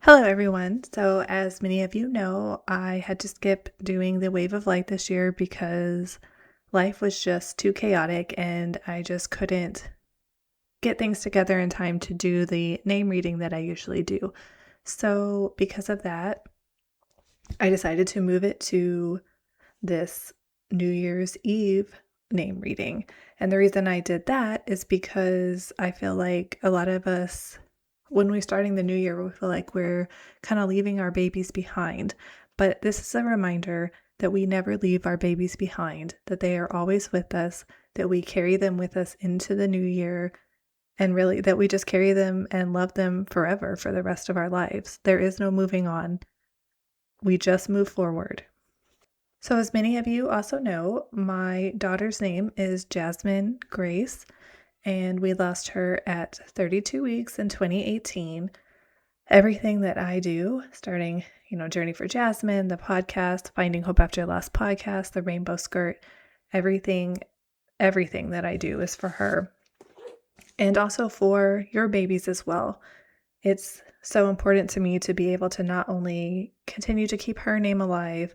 Hello, everyone. So, as many of you know, I had to skip doing the Wave of Light this year because life was just too chaotic and I just couldn't get things together in time to do the name reading that I usually do. So, because of that, I decided to move it to this New Year's Eve name reading. And the reason I did that is because I feel like a lot of us, when we're starting the new year, we feel like we're kind of leaving our babies behind. But this is a reminder that we never leave our babies behind, that they are always with us, that we carry them with us into the new year, and really that we just carry them and love them forever for the rest of our lives. There is no moving on. We just move forward. So, as many of you also know, my daughter's name is Jasmine Grace, and we lost her at 32 weeks in 2018. Everything that I do, starting, Journey for Jasmine, the podcast, Finding Hope After Loss podcast, the Rainbow Skirt, everything that I do is for her. And also for your babies as well. It's so important to me to be able to not only continue to keep her name alive,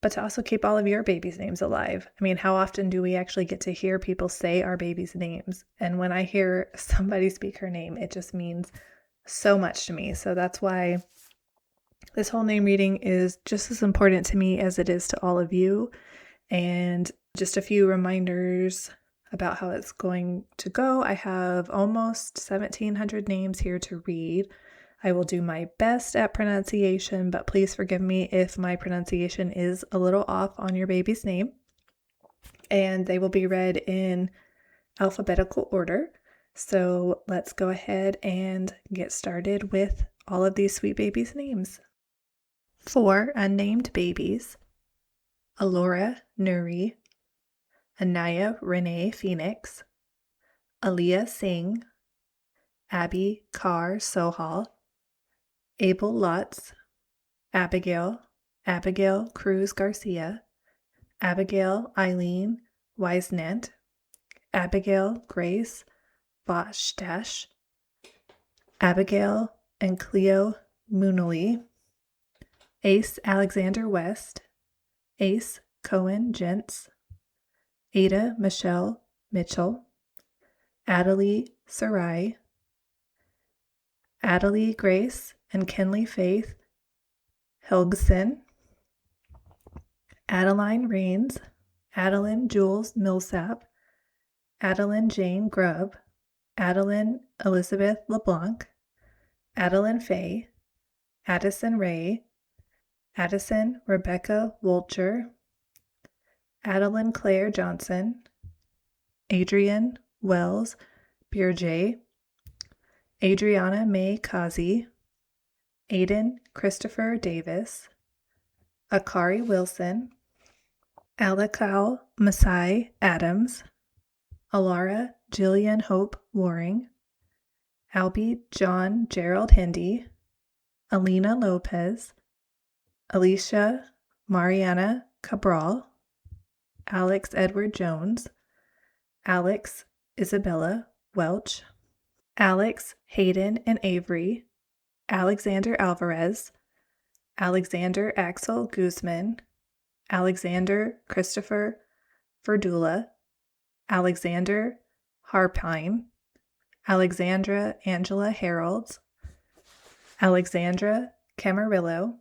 but to also keep all of your babies' names alive. I mean, how often do we actually get to hear people say our babies' names? And when I hear somebody speak her name, it just means so much to me. So that's why this whole name reading is just as important to me as it is to all of you. And just a few reminders about how it's going to go. I have almost 1,700 names here to read. I will do my best at pronunciation, but please forgive me if my pronunciation is a little off on your baby's name. And they will be read in alphabetical order. So let's go ahead and get started with all of these sweet babies' names. For unnamed babies: Alora Nuri, Anaya Renee Phoenix, Aliyah Singh, Abby Carr Sohal, Abel Lutz, Abigail Cruz Garcia, Abigail Eileen Weisnant, Abigail Grace Boschtash, Abigail and Cleo Mooney, Ace Alexander West, Ace Cohen Gents, Ada Michelle Mitchell, Adelie Sarai, Adelie Grace and Kenley Faith Helgson, Adeline Rains, Adeline Jules Millsap, Adeline Jane Grubb, Adeline Elizabeth LeBlanc, Adeline Faye, Addison Ray, Addison Rebecca Wolcher, Adeline Claire Johnson, Adrian Wells Bierjay, Adriana May Kazi, Aiden Christopher Davis, Akari Wilson, Alikau Masai Adams, Alara Jillian Hope Waring, Albie John Gerald Hindy, Alina Lopez, Alicia Mariana Cabral, Alex Edward Jones, Alex Isabella Welch, Alex Hayden and Avery, Alexander Alvarez, Alexander Axel Guzman, Alexander Christopher Verdula, Alexander Harpine, Alexandra Angela Harolds, Alexandra Camarillo,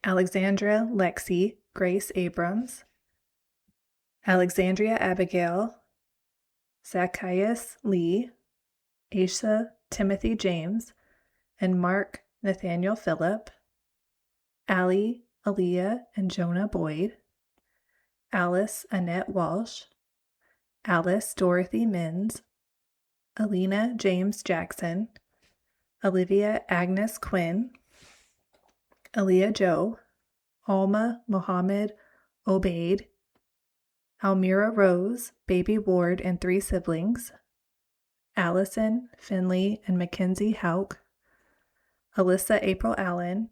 Alexandra Lexi Grace Abrams, Alexandria Abigail, Zacchaeus Lee, Asa Timothy James, and Mark Nathaniel Phillip, Allie Aaliyah and Jonah Boyd, Alice Annette Walsh, Alice Dorothy Minns, Alina James Jackson, Olivia Agnes Quinn, Aaliyah Joe, Alma Mohammed Obaid, Almira Rose, Baby Ward and 3 siblings, Allison Finley and Mackenzie Hauk, Alyssa April Allen,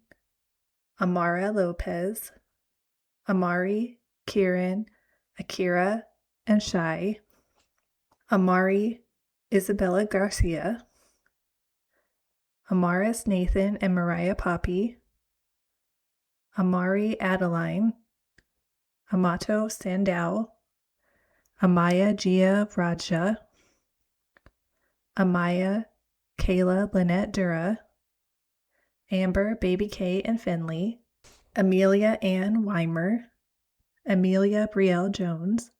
Amara Lopez, Amari, Kieran, Akira, and Shai, Amari Isabella Garcia, Amaris Nathan and Mariah Poppy, Amari Adeline, Amato Sandow, Amaya Gia Raja, Amaya Kayla Lynette Dura, Amber Baby Kay and Finley, Amelia Ann Weimer, Amelia Brielle Jones,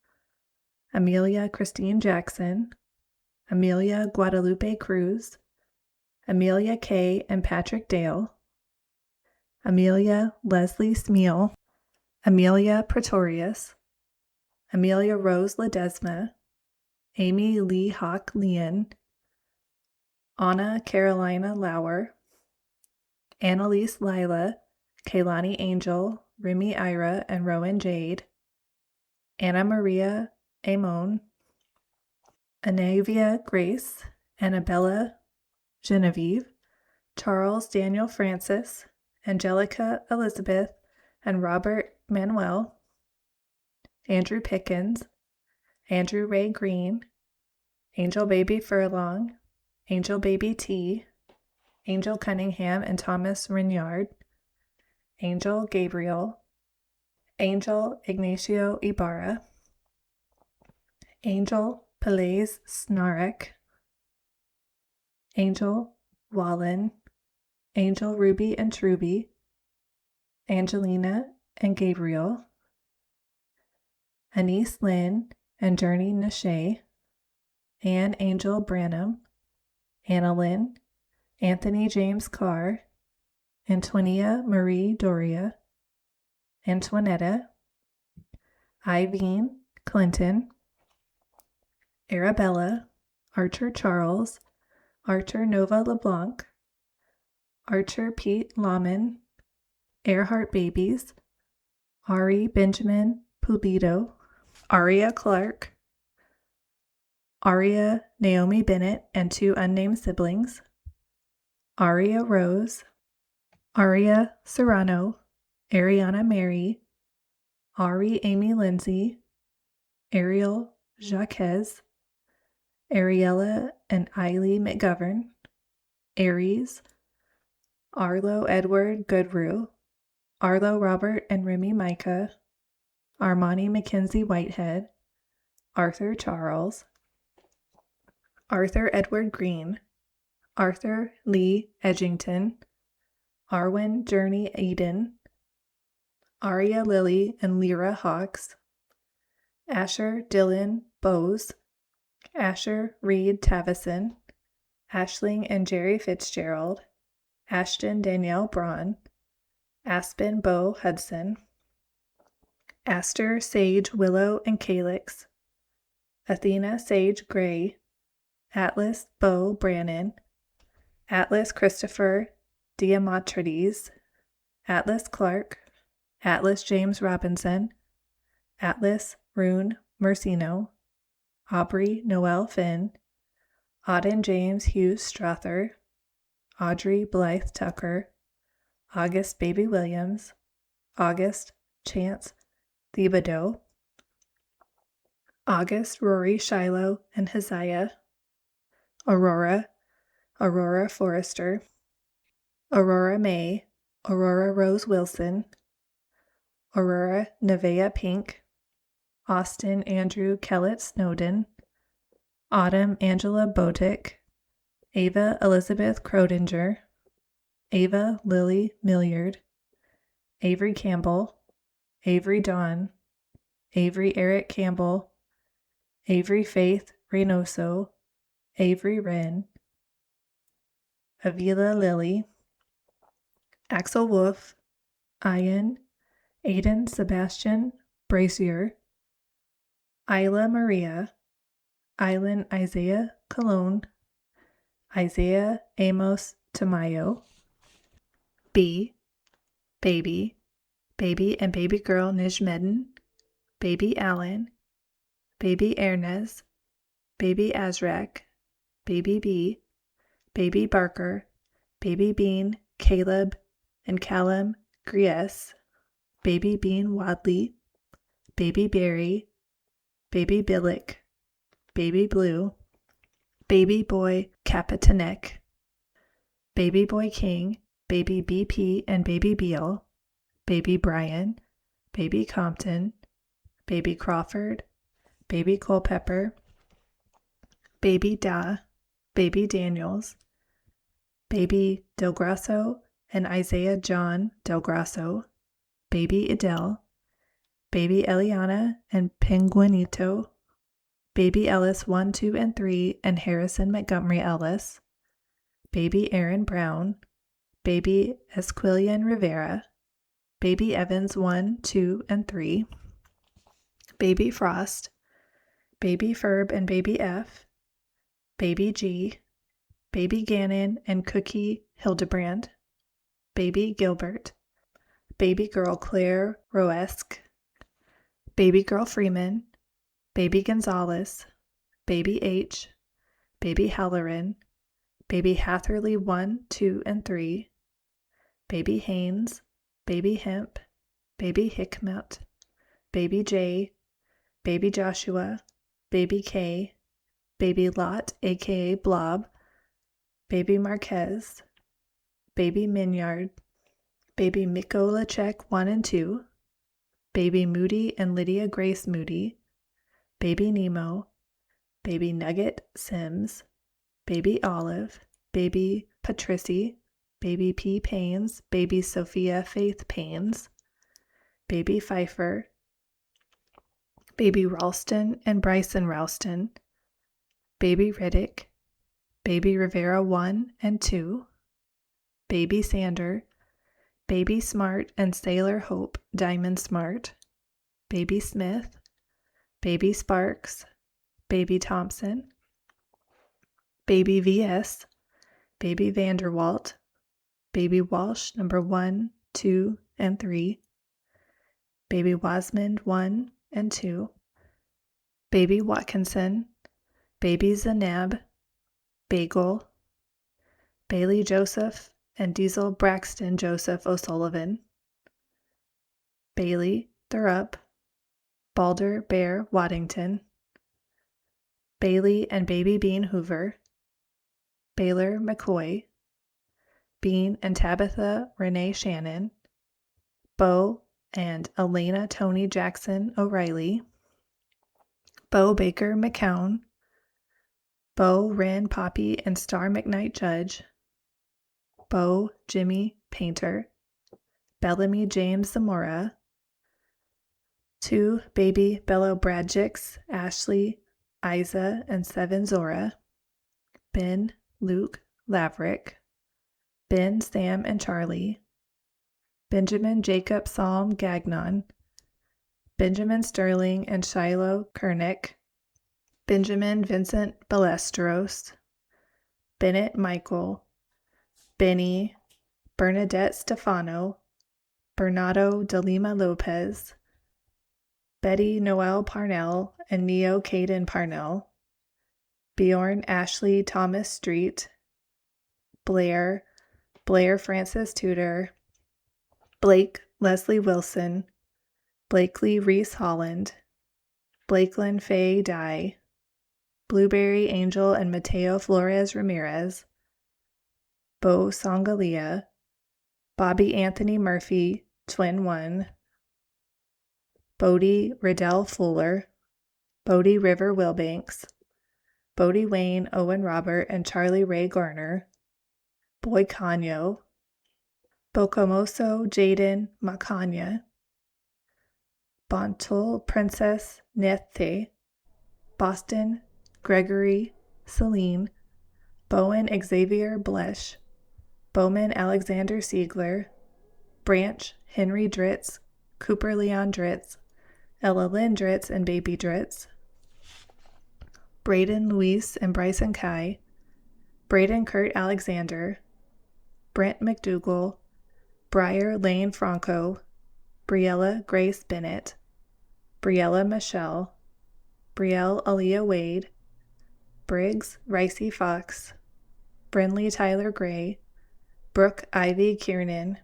Amelia Christine Jackson, Amelia Guadalupe Cruz, Amelia Kay and Patrick Dale, Amelia Leslie Smeal, Amelia Pretorius, Amelia Rose Ledesma, Amy Lee Hawk Leon, Anna Carolina Lauer, Annalise Lila, Kaylani Angel, Remy Ira, and Rowan Jade, Anna Maria Amon, Anavia Grace, Annabella Genevieve, Charles Daniel Francis, Angelica Elizabeth, and Robert Manuel, Andrew Pickens, Andrew Ray Green, Angel Baby Furlong, Angel Baby T, Angel Cunningham and Thomas Rinyard, Angel Gabriel, Angel Ignacio Ibarra, Angel Pelez Snarek, Angel Wallen, Angel Ruby and Truby, Angelina and Gabriel, Anise Lynn and Journey Nashe, Anne Angel Branham, Anna Lynn, Anthony James Carr, Antonia Marie Doria, Antoinetta, Iveen Clinton, Arabella, Archer Charles, Archer Nova LeBlanc, Archer Pete Lahman, Earhart Babies, Ari Benjamin Pulido, Aria Clark, Aria Naomi Bennett and 2 unnamed siblings, Aria Rose, Aria Serrano, Ariana Mary, Ari Amy Lindsay, Ariel Jaquez, Ariella and Eiley McGovern, Aries, Arlo Edward Goodrue, Arlo Robert and Remy Micah, Armani Mackenzie Whitehead, Arthur Charles, Arthur Edward Green, Arthur Lee Edgington, Arwen Journey Eden, Aria Lily and Lyra Hawks, Asher Dylan Bowes, Asher Reed Tavison, Ashling and Jerry Fitzgerald, Ashton Danielle Braun, Aspen Bo Hudson, Aster Sage Willow and Calyx, Athena Sage Gray, Atlas Bo Brannon, Atlas Christopher Diamatrides, Atlas Clark, Atlas James Robinson, Atlas Rune Mercino, Aubrey Noel Finn, Auden James Hughes Strother, Audrey Blythe Tucker, August Baby Williams, August Chance Thibodeau, August Rory Shiloh and Haziah, Aurora Forrester, Aurora May, Aurora Rose Wilson, Aurora Nevea Pink, Austin Andrew Kellett Snowden, Autumn Angela Botick, Ava Elizabeth Crodinger, Ava Lily Milliard, Avery Campbell, Avery Dawn, Avery Eric Campbell, Avery Faith Reynoso, Avery Wren, Avila Lily, Axel Wolf, Ian, Aiden Sebastian Brazier, Isla Maria, Island Isaiah Cologne, Isaiah Amos Tamayo, B, Baby and baby girl Nijmedin, Baby Allen, Baby Ernez, Baby Azrak, Baby B, Baby Barker, Baby Bean, Caleb, and Callum Gries, Baby Bean Wadley, Baby Berry, Baby Billick, Baby Blue, Baby Boy Kapitanek, Baby Boy King, Baby BP and Baby Beal, Baby Brian, Baby Compton, Baby Crawford, Baby Culpepper, Baby Da, Baby Daniels, Baby Del Grasso and Isaiah John Del Grasso, Baby Adele, Baby Eliana and Penguinito, Baby Ellis 1, 2, and 3 and Harrison Montgomery Ellis, Baby Aaron Brown, Baby Esquilian Rivera, Baby Evans 1, 2, and 3, Baby Frost, Baby Ferb and Baby F, Baby G, Baby Gannon and Cookie Hildebrand, Baby Gilbert, Baby Girl Claire Roesk, Baby Girl Freeman, Baby Gonzalez, Baby H, Baby Halloran, Baby Hatherley 1, 2, and 3, Baby Haynes, Baby Hemp, Baby Hickmott, Baby J, Baby Joshua, Baby K, Baby Lot aka Blob, Baby Marquez, Baby Minyard, Baby Mikolacek 1 and 2, Baby Moody and Lydia Grace Moody, Baby Nemo, Baby Nugget Sims, Baby Olive, Baby Patrici, Baby P. Paines, Baby Sophia Faith Paines, Baby Pfeiffer, Baby Ralston and Bryson Ralston, Baby Riddick, Baby Rivera 1 and 2, Baby Sander, Baby Smart and Sailor Hope Diamond Smart, Baby Smith, Baby Sparks, Baby Thompson, Baby VS, Baby Vanderwalt, Baby Walsh number 1, 2, and 3, Baby Wasmond 1 and 2, Baby Watkinson, Baby Zanab, Bagel, Bailey Joseph and Diesel Braxton Joseph O'Sullivan, Bailey Thurup, Balder Bear Waddington, Bailey and Baby Bean Hoover, Baylor McCoy, Bean and Tabitha Renee Shannon, Bo and Elena Tony Jackson O'Reilly, Bo Baker McCown, Bo Wren Poppy and Star McKnight Judge, Bo Jimmy Painter, Bellamy James Zamora, 2 Baby Bello Bradjicks, Ashley, Isa, and 7 Zora, Ben, Luke, Laverick, Ben, Sam, and Charlie, Benjamin Jacob Psalm Gagnon, Benjamin Sterling and Shiloh Kernick, Benjamin Vincent Ballesteros, Bennett Michael, Benny, Bernadette Stefano, Bernardo de Lima Lopez, Betty Noel Parnell and Neo Caden Parnell, Bjorn Ashley Thomas Street, Blair Francis Tudor, Blake Leslie Wilson, Blakely Reese Holland, Blakelyn Faye Dye, Blueberry Angel and Mateo Flores Ramirez, Bo Sangalia, Bobby Anthony Murphy, Twin 1, Bodie Riddell Fuller, Bodie River Wilbanks, Bodie Wayne Owen Robert and Charlie Ray Garner, Boy Canyo, Bocomoso Jaden Macanya, Bontul Princess Nethe, Boston Gregory Celine, Bowen Xavier Blesh, Bowman Alexander Siegler, Branch Henry Dritz, Cooper Leon Dritz, Ella Lynn Dritz and Baby Dritz, Braden Luis and Bryson Kai, Braden Kurt Alexander, Brent McDougall, Briar Lane Franco, Briella Grace Bennett, Briella Michelle, Brielle Aaliyah Wade, Briggs Ricey Fox, Brinley Tyler Gray, Brooke Ivy Kiernan,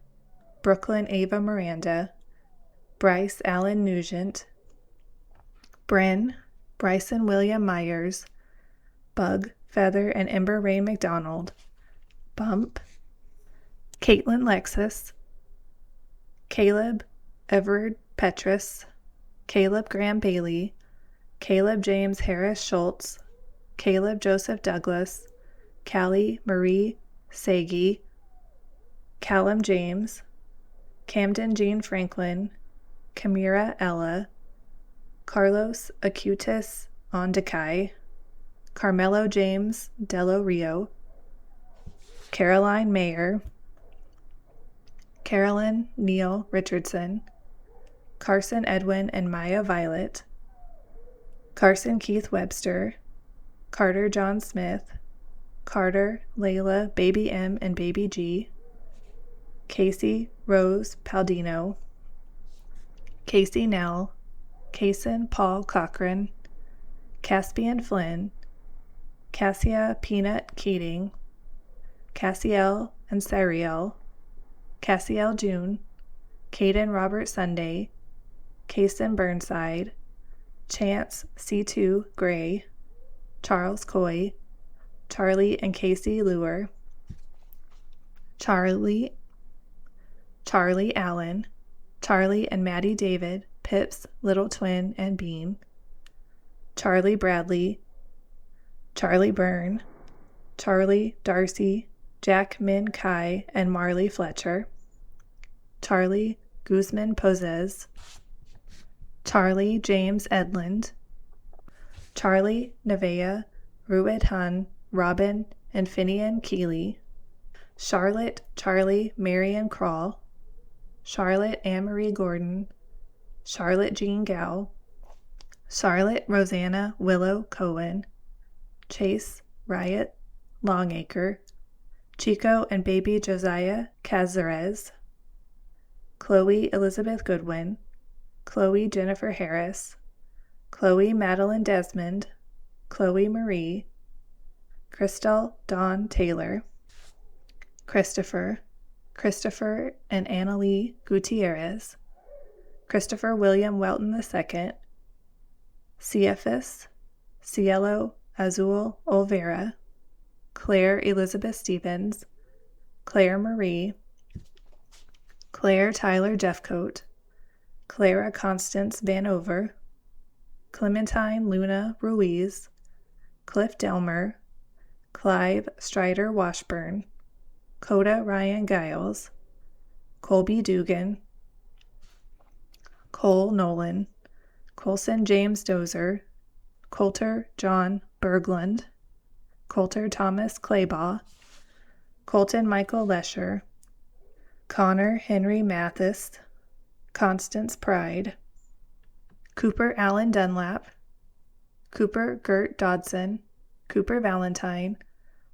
Brooklyn Ava Miranda, Bryce Allen Nugent, Bryn Bryson William Myers, Bug Feather and Ember Ray McDonald, Bump Caitlin Lexus, Caleb Everard Petrus, Caleb Graham Bailey, Caleb James Harris Schultz, Caleb Joseph Douglas, Callie Marie Sagi, Callum James, Camden Jean Franklin, Kamira Ella, Carlos Acutis Ondekai, Carmelo James Dello Rio, Caroline Mayer, Carolyn Neal Richardson, Carson Edwin and Maya Violet, Carson Keith Webster, Carter John Smith, Carter Layla Baby M and Baby G, Casey Rose Paldino, Casey Nell, Cason Paul Cochran, Caspian Flynn, Cassia Peanut Keating, Cassiel and Sariel, Cassiel June, Caden Robert Sunday, Cason Burnside, Chance C2 Gray, Charles Coy, Charlie and Casey Lure, Charlie Allen, Charlie and Maddie David, Pips, Little Twin, and Bean, Charlie Bradley, Charlie Byrne, Charlie Darcy, Jack Min Kai, and Marley Fletcher, Charlie Guzman Pozes, Charlie James Edland, Charlie Nevea, Rued Hun, Robin, and Finian Keeley, Charlotte Charlie Marion Crawl, Charlotte Anne-Marie Gordon, Charlotte Jean Gow, Charlotte Rosanna Willow Cohen, Chase Riot Longacre, Chico and Baby Josiah Cazares, Chloe Elizabeth Goodwin, Chloe Jennifer Harris, Chloe Madeline Desmond, Chloe Marie, Crystal Dawn Taylor, Christopher and Annalie Gutierrez, Christopher William Welton II, Cephas Cielo Azul Olvera, Claire Elizabeth Stevens, Claire Marie, Claire Tyler Jeffcoat, Clara Constance Vanover, Clementine Luna Ruiz, Cliff Delmer, Clive Strider Washburn, Coda Ryan Giles, Colby Dugan, Cole Nolan, Colson James Dozer, Coulter John Berglund, Coulter Thomas Claybaugh, Colton Michael Lesher, Connor Henry Mathis, Constance Pride, Cooper Allen Dunlap, Cooper Gert Dodson, Cooper Valentine,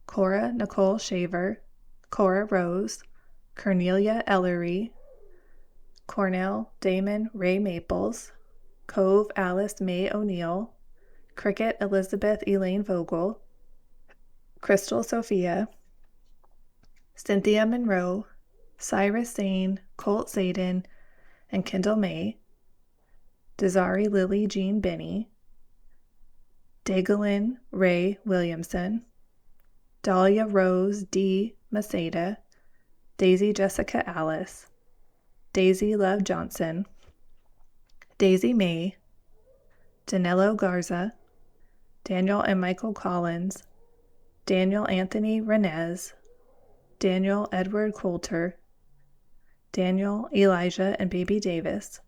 Cora Nicole Shaver, Cora Rose, Cornelia Ellery, Cornell Damon Ray Maples, Cove Alice May O'Neill, Cricket Elizabeth Elaine Vogel, Crystal Sophia, Cynthia Monroe, Cyrus Zane, Colt Zayden, and Kendall May, Desiree Lily Jean Binney, Dagalyn Ray Williamson, Dahlia Rose D. Maceda, Daisy Jessica Alice, Daisy Love Johnson, Daisy May, Danilo Garza, Daniel and Michael Collins, Daniel Anthony Renez, Daniel Edward Coulter, Daniel Elijah and Baby Davis,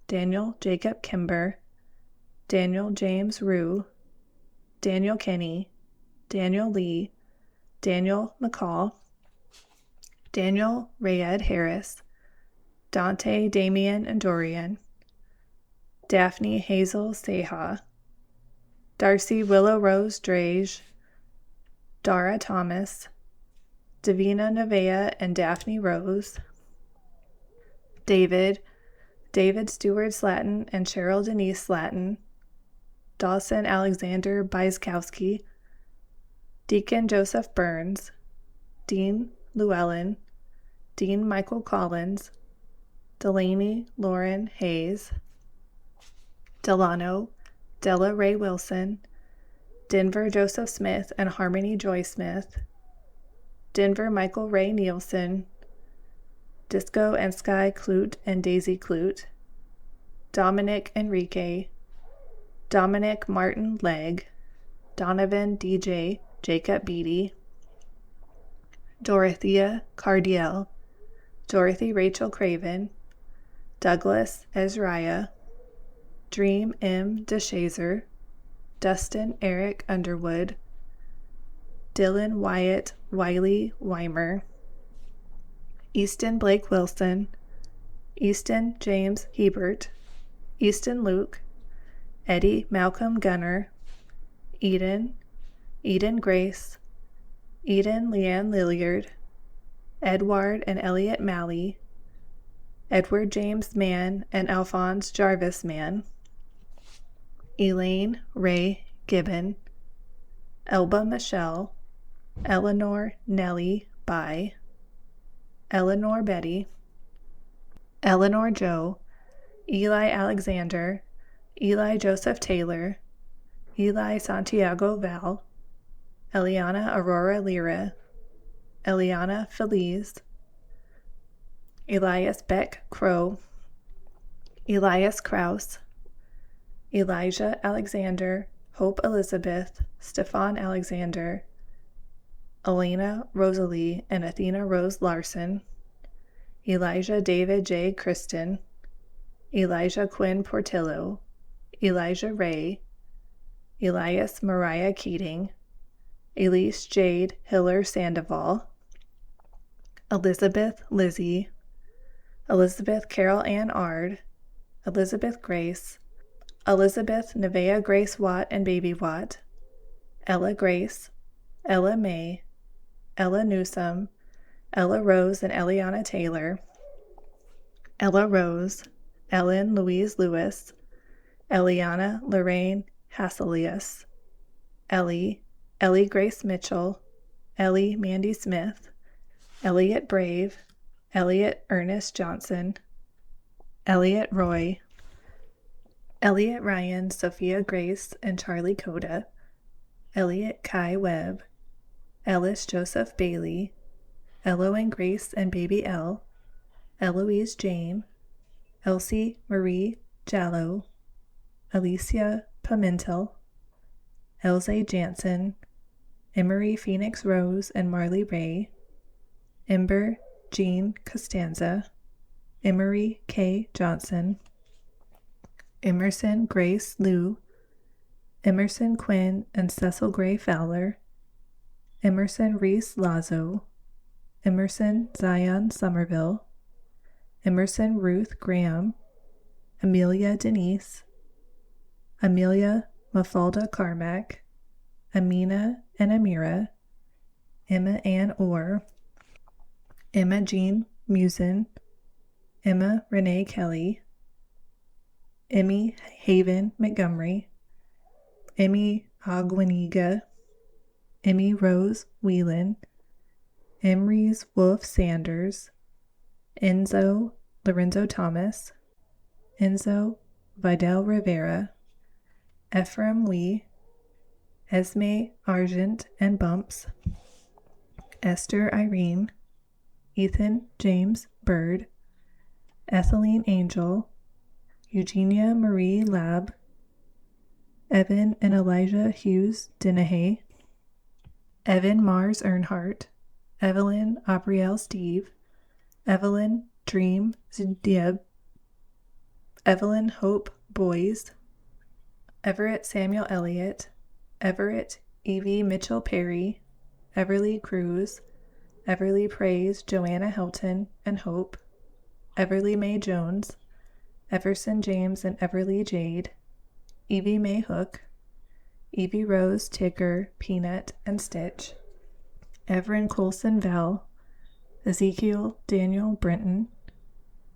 Daniel Jacob Kimber, Daniel James Rue, Daniel Kenny, Daniel Lee, Daniel McCall, Daniel Rayed Harris, Dante Damian and Dorian, Daphne Hazel Seha, Darcy Willow Rose Drage, Dara Thomas, Davina Nevea and Daphne Rose, David Stewart Slatton and Cheryl Denise Slatton, Dawson Alexander Bieskowski, Deacon Joseph Burns, Dean Llewellyn, Dean Michael Collins, Delaney Lauren Hayes, Delano Della Ray Wilson, Denver Joseph Smith and Harmony Joy Smith, Denver Michael Ray Nielsen, Disco and Sky Clute and Daisy Clute, Dominic Enrique, Dominic Martin Legg, Donovan DJ Jacob Beatty, Dorothea Cardiel, Dorothy Rachel Craven, Douglas Ezraiah, Dream M. DeShazer, Dustin Eric Underwood, Dylan Wyatt Wiley Weimer, Easton Blake Wilson, Easton James Hebert, Easton Luke, Eddie Malcolm Gunner, Eden Grace, Eden Leanne Lilliard, Edward and Elliot Malley, Edward James Mann and Alphonse Jarvis Mann, Elaine Ray Gibbon, Elba Michelle, Eleanor Nellie By, Eleanor Betty, Eleanor Joe, Eli Alexander, Eli Joseph Taylor, Eli Santiago Val, Eliana Aurora Lira, Eliana Feliz, Elias Beck Crow, Elias Kraus, Elijah Alexander, Hope Elizabeth, Stefan Alexander, Elena Rosalie and Athena Rose Larson, Elijah David J. Kristen, Elijah Quinn Portillo, Elijah Ray, Elias Mariah Keating, Elise Jade Hiller Sandoval, Elizabeth Lizzie, Elizabeth Carol Ann Ard, Elizabeth Grace, Elizabeth Nevea Grace Watt and Baby Watt, Ella Grace, Ella May, Ella Newsome, Ella Rose and Eliana Taylor, Ella Rose, Ellen Louise Lewis, Eliana Lorraine Hasselius, Ellie Grace Mitchell, Ellie Mandy Smith, Elliot Brave, Elliot Ernest Johnson, Elliot Roy, Elliot Ryan, Sophia Grace, and Charlie Coda, Elliot Kai Webb, Ellis Joseph Bailey, Elo and Grace and Baby L, Eloise Jane, Elsie Marie Jallo, Alicia Pimentel, Elze Jansen, Emery Phoenix Rose and Marley Ray, Ember Jean Costanza, Emery K. Johnson, Emerson Grace Liu, Emerson Quinn and Cecil Gray Fowler, Emerson Reese Lazo, Emerson Zion Somerville, Emerson Ruth Graham, Amelia Denise, Amelia Mafalda Carmack, Amina and Amira, Emma Ann Orr, Emma Jean Musin, Emma Renee Kelly, Emmy Haven Montgomery, Emmy Aguiniga, Emmy Rose Whelan, Emrys Wolf Sanders, Enzo Lorenzo Thomas, Enzo Vidal Rivera, Ephraim Wee, Esme Argent and Bumps, Esther Irene, Ethan James Bird, Ethelene Angel, Eugenia Marie Lab, Evan and Elijah Hughes Dennehy, Evan Mars Earnhardt, Evelyn Abrielle Steve, Evelyn Dream Zdieb, Evelyn Hope Boys, Everett Samuel Elliott, Everett Evie Mitchell Perry, Everly Cruz, Everly Praise Joanna Helton and Hope, Everly Mae Jones, Everson James and Everly Jade, Evie Mae Hook, Evie Rose Tigger Peanut and Stitch, Everin Colson Val, Ezekiel Daniel Brenton,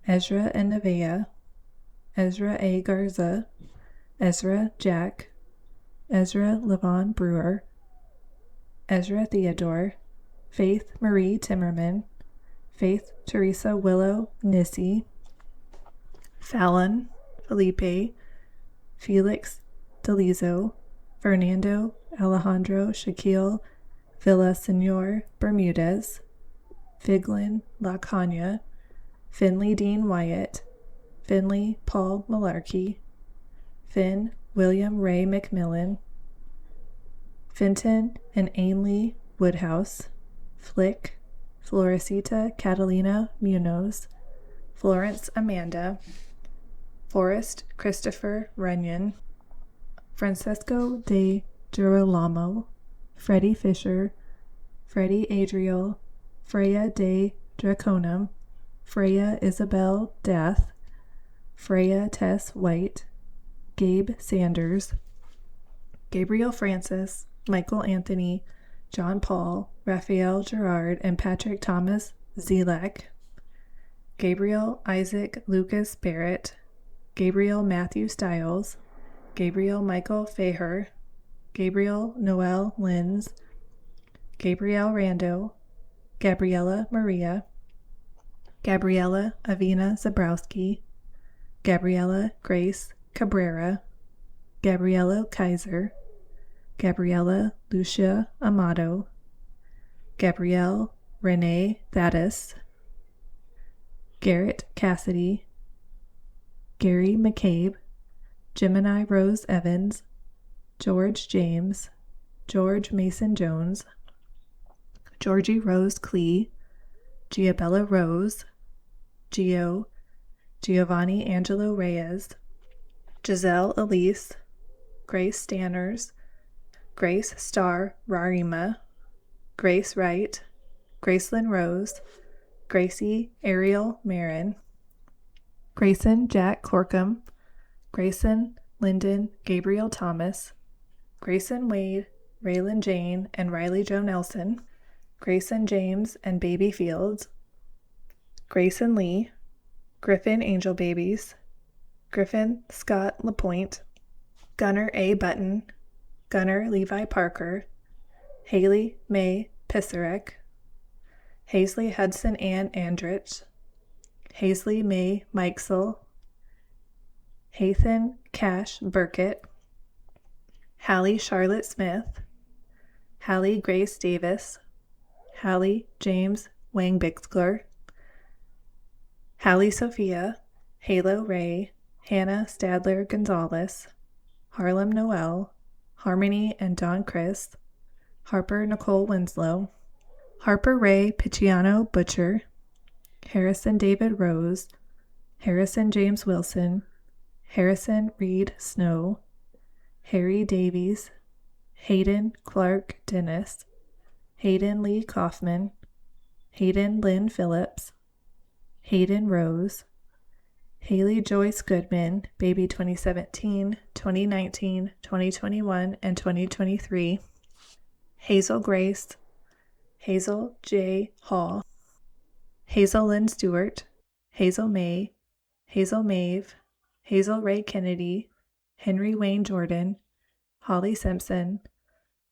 Ezra and Nevaeh, Ezra A. Garza, Ezra Jack, Ezra Levon Brewer, Ezra Theodore, Faith Marie Timmerman, Faith Teresa Willow Nissi, Fallon Felipe, Felix Delizo, Fernando Alejandro Shaquille Villasenor Bermudez, Figlin La Cana, Finley Dean Wyatt, Finley Paul Malarkey, Finn William Ray McMillan, Fenton and Ainley Woodhouse, Flick Floresita Catalina Munoz, Florence Amanda, Forrest Christopher Runyon, Francesco de Girolamo, Freddie Fisher, Freddie Adriel, Freya de Draconum, Freya Isabel Death, Freya Tess White, Gabe Sanders, Gabriel Francis, Michael Anthony, John Paul, Raphael Gerard, and Patrick Thomas Zelak, Gabriel Isaac Lucas Barrett, Gabriel Matthew Stiles, Gabriel Michael Faher, Gabriel Noel Linz, Gabrielle Rando, Gabriella Maria, Gabriella Avina Zabrowski, Gabriella Grace Cabrera, Gabriella Kaiser, Gabriella Lucia Amato, Gabrielle Renee Thaddeus, Garrett Cassidy, Gary McCabe, Gemini Rose Evans, George James, George Mason Jones, Georgie Rose Clee, Giabella Rose, Giovanni Angelo Reyes, Giselle Elise, Grace Stanners, Grace Star Rarima, Grace Wright, Gracelyn Rose, Gracie Ariel Marin, Grayson Jack Corkum, Grayson Lyndon Gabriel Thomas, Grayson Wade, Raylan Jane, and Riley Jo Nelson, Grayson James and Baby Fields, Grayson Lee, Griffin Angel Babies, Griffin Scott LaPointe, Gunnar A. Button, Gunnar Levi Parker, Haley May Pisarek, Hazley Hudson Ann Andrich, Hazley May Mikesel, Hathan Cash Burkett, Hallie Charlotte Smith, Hallie Grace Davis, Hallie James Wang Bixler, Hallie Sophia, Halo Ray, Hannah Stadler Gonzalez, Harlem Noel, Harmony and Don Chris, Harper Nicole Winslow, Harper Ray Picciano Butcher, Harrison David Rose, Harrison James Wilson, Harrison Reed Snow, Harry Davies, Hayden Clark Dennis, Hayden Lee Kaufman, Hayden Lynn Phillips, Hayden Rose, Haley Joyce Goodman, baby 2017, 2019, 2021, and 2023, Hazel Grace, Hazel J. Hall, Hazel Lynn Stewart, Hazel May, Hazel Mave, Hazel Ray Kennedy, Henry Wayne Jordan, Holly Simpson,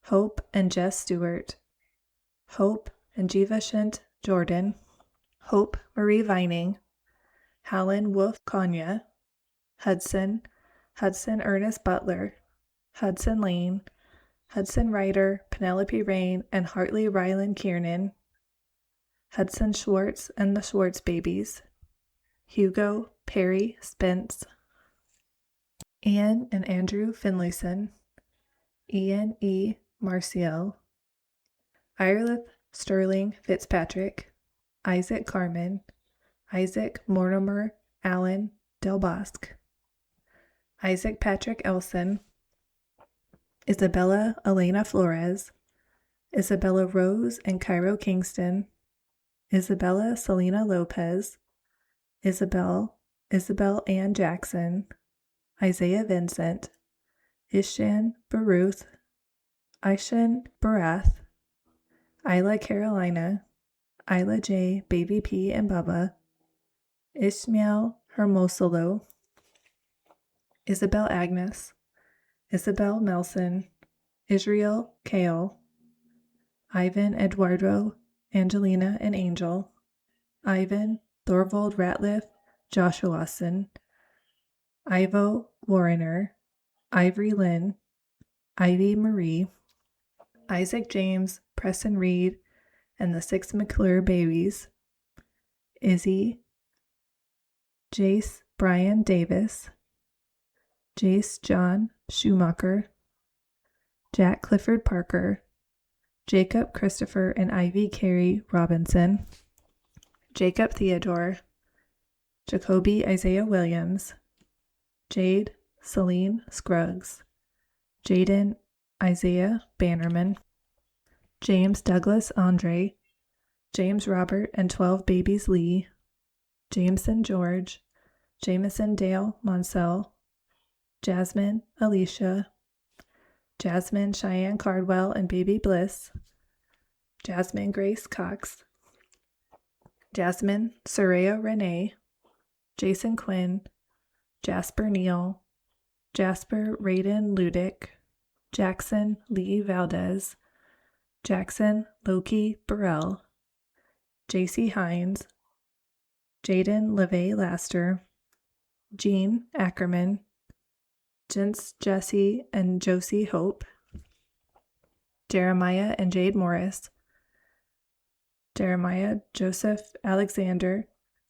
Hope and Jess Stewart, Hope and Jivashant Jordan, Hope Marie Vining, Hallen Wolf Konya, Hudson Ernest Butler, Hudson Lane, Hudson Ryder, Penelope Rain, and Hartley Ryland Kiernan, Hudson Schwartz and the Schwartz Babies, Hugo Perry Spence, Ian and Andrew Finlayson, Ian E. Marcial, Ireland Sterling Fitzpatrick, Isaac Carmen, Isaac Mortimer Allen Del Bosque, Isaac Patrick Elson, Isabella Elena Flores, Isabella Rose and Cairo Kingston, Isabella Selena Lopez, Isabel Ann Jackson, Isaiah Vincent, Ishan Baruth, Ishan Barath, Isla Carolina, Isla J, Baby P and Bubba, Ishmael Hermosolo, Isabel Agnes, Isabel Melson, Israel Kale, Ivan Eduardo, Angelina and Angel, Ivan Thorvald Ratliff, Joshuason, Ivo Warrener, Ivory Lynn, Ivy Marie, Isaac James, Preston Reed, and the 6 McClure babies, Izzy, Jace Brian Davis, Jace John Schumacher, Jack Clifford Parker, Jacob Christopher and Ivy Carey Robinson, Jacob Theodore, Jacoby Isaiah Williams, Jade Celine Scruggs, Jaden Isaiah Bannerman, James Douglas Andre, James Robert and 12 Babies Lee, Jameson George, Jameson Dale Monsell, Jasmine Alicia, Jasmine Cheyenne Cardwell and Baby Bliss, Jasmine Grace Cox, Jasmine Soraya Renee, Jason Quinn, Jasper Neal, Jasper Raiden Ludick, Jackson Lee Valdez, Jackson Loki Burrell, JC Hines, Jaden LeVay Laster, Jean Ackerman, Jens Jesse and Josie Hope, Jeremiah and Jade Morris, Jeremiah Joseph Alexander,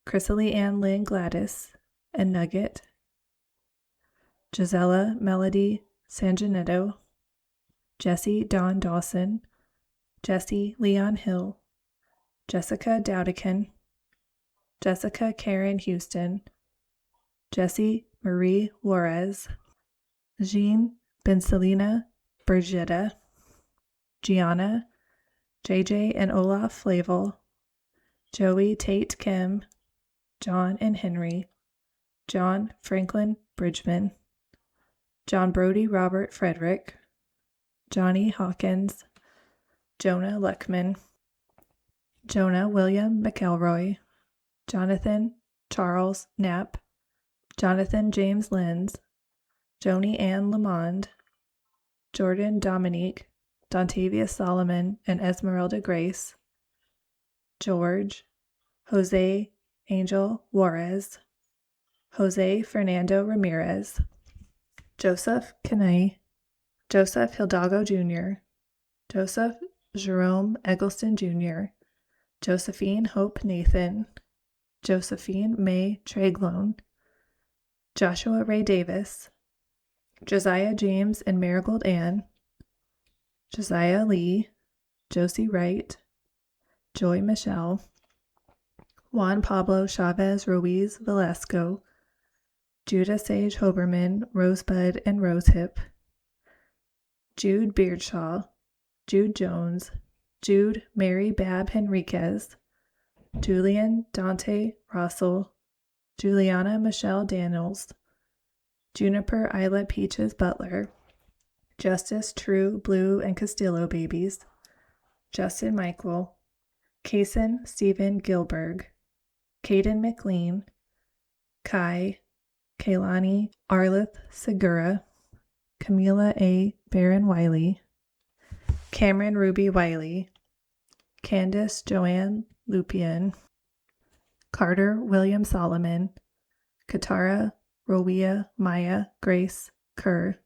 Chrysalie Ann Lynn Gladys, and Nugget, Gisela Melody Sanjanetto, Jesse Dawn Dawson, Jesse Leon Hill, Jessica Dowdican, Jessica Karen Houston, Jessie Marie Juarez, Jean Bencelina Bergetta, Gianna, JJ and Olaf Flavel, Joey Tate Kim, John and Henry, John Franklin Bridgman, John Brody Robert Frederick, Johnny Hawkins, Jonah Luckman, Jonah William McElroy, Jonathan Charles Knapp, Jonathan James Lenz, Joni Ann Lamond, Jordan Dominique, Dontavius Solomon and Esmeralda Grace, George, Jose Angel Juarez, Jose Fernando Ramirez, Joseph Canay, Joseph Hidalgo Jr., Joseph Jerome Eggleston Jr., Josephine Hope Nathan, Josephine May Treglone, Joshua Ray Davis, Josiah James and Marigold Ann, Josiah Lee, Josie Wright, Joy Michelle, Juan Pablo Chavez Ruiz Velasco, Judah Sage Hoberman, Rosebud and Rosehip, Jude Beardshaw, Jude Jones, Jude Mary Bab Henriquez, Julian Dante Russell, Juliana Michelle Daniels, Juniper Isla Peaches Butler, Justice True Blue and Castillo Babies, Justin Michael, Kaysen Stephen Gilberg, Caden McLean, Kai, Kaylani Arlith Segura, Camila A. Barron Wiley, Cameron Ruby Wiley, Candace Joanne Lupian, Carter William Solomon, Katara Rowea Maya Grace Kerr,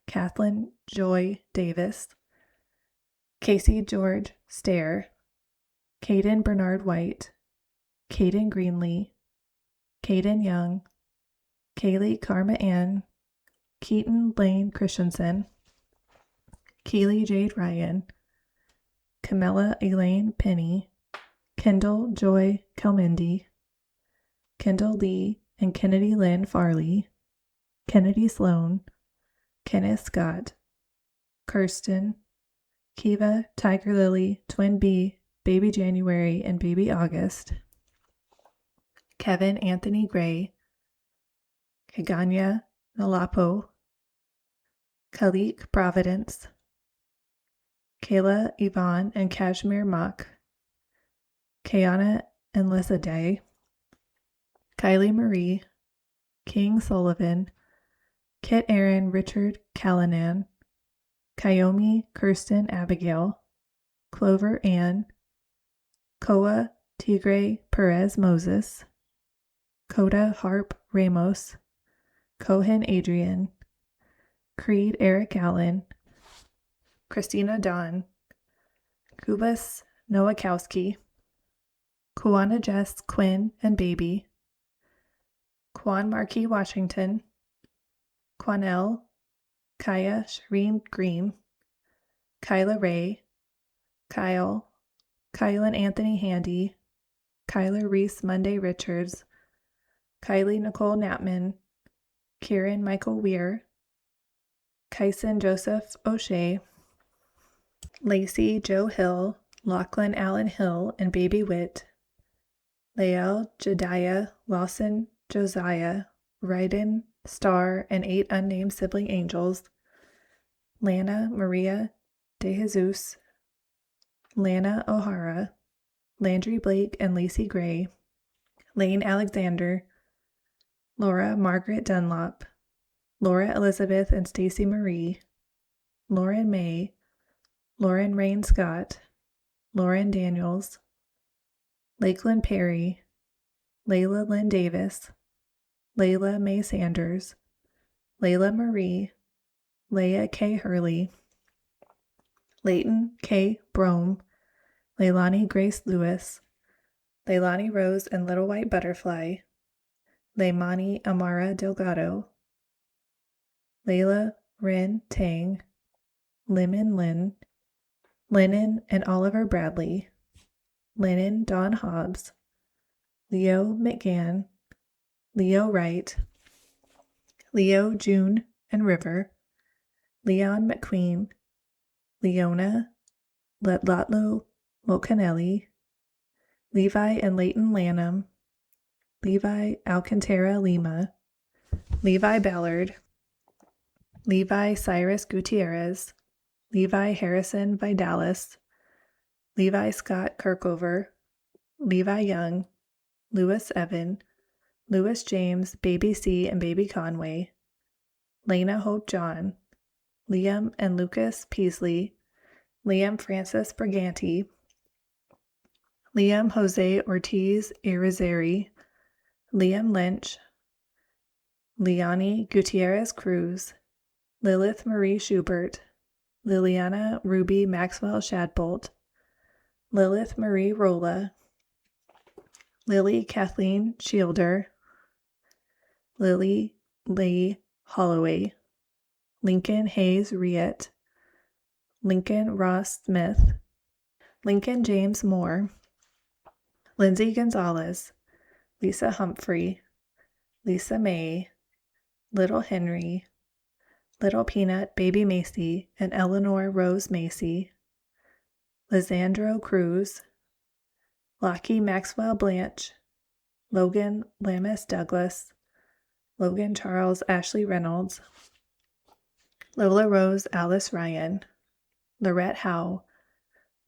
Kathleen Joy Davis, Casey George Stair, Caden Bernard White, Caden Greenlee, Caden Young, Kaylee Karma Ann, Keaton Lane Christensen, Keely Jade Ryan, Camilla Elaine Penny, Kendall Joy Kelmendi, Kendall Lee and Kennedy Lynn Farley, Kennedy Sloan, Kenneth Scott, Kirsten, Kiva Tiger Lily, Twin B, Baby January and Baby August, Kevin Anthony Gray, Kaganya Nalapo, Kalik Providence, Kayla Yvonne and Kashmir Mock, Kayana and Lissa Day, Kylie Marie, King Sullivan, Kit Aaron Richard Callanan, Kayomi Kirsten Abigail, Clover Ann, Koa Tigre Perez Moses, Coda Harp Ramos, Cohen Adrian, Creed Eric Allen, Christina Don, Kubas Nowakowski, Kuana Jess Quinn and Baby, Quan Markey Washington, Quanell, Kaya Shireen Green, Kyla Ray, Kyle, Kylan Anthony Handy, Kyler Reese Monday Richards, Kylie Nicole Knappman, Kieran Michael Weir, Kyson Joseph O'Shea, Lacey Joe Hill, Lachlan Allen Hill and Baby Witt, Lael Jediah Lawson Josiah, Ryden Star and 8 unnamed sibling angels, Lana Maria De Jesus, Lana O'Hara, Landry Blake and Lacey Gray, Lane Alexander, Laura Margaret Dunlop, Laura Elizabeth and Stacy Marie, Lauren May, Lauren Rain Scott, Lauren Daniels, Lakeland Perry, Layla Lynn Davis, Layla May Sanders, Layla Marie, Leah K. Hurley, Leighton K. Brome, Leilani Grace Lewis, Leilani Rose and Little White Butterfly, Leimani Amara Delgado, Layla Ren Tang, Lemon Lynn, Lennon and Oliver Bradley, Lennon Don Hobbs, Leo McGann, Leo Wright, Leo June and River, Leon McQueen, Leona Letlatlo Mocanelli, Levi and Leighton Lanham, Levi Alcantara Lima, Levi Ballard, Levi Cyrus Gutierrez, Levi Harrison Vidalis, Levi Scott Kirkover, Levi Young, Lewis Evan, Lewis James, Baby C and Baby Conway, Lena Hope John, Liam and Lucas Peasley, Liam Francis Briganti, Liam Jose Ortiz Irizarry, Liam Lynch, Liani Gutierrez Cruz, Lilith Marie Schubert, Liliana Ruby Maxwell Shadbolt, Lilith Marie Rolla, Lily Kathleen Shielder, Lily Lee Holloway, Lincoln Hayes Riet, Lincoln Ross Smith, Lincoln James Moore, Lindsay Gonzalez, Lisa Humphrey, Lisa May, Little Henry, Little Peanut Baby Macy and Eleanor Rose Macy, Lisandro Cruz, Lockie Maxwell Blanche, Logan Lamis Douglas, Logan Charles Ashley Reynolds, Lola Rose Alice Ryan, Lorette Howe,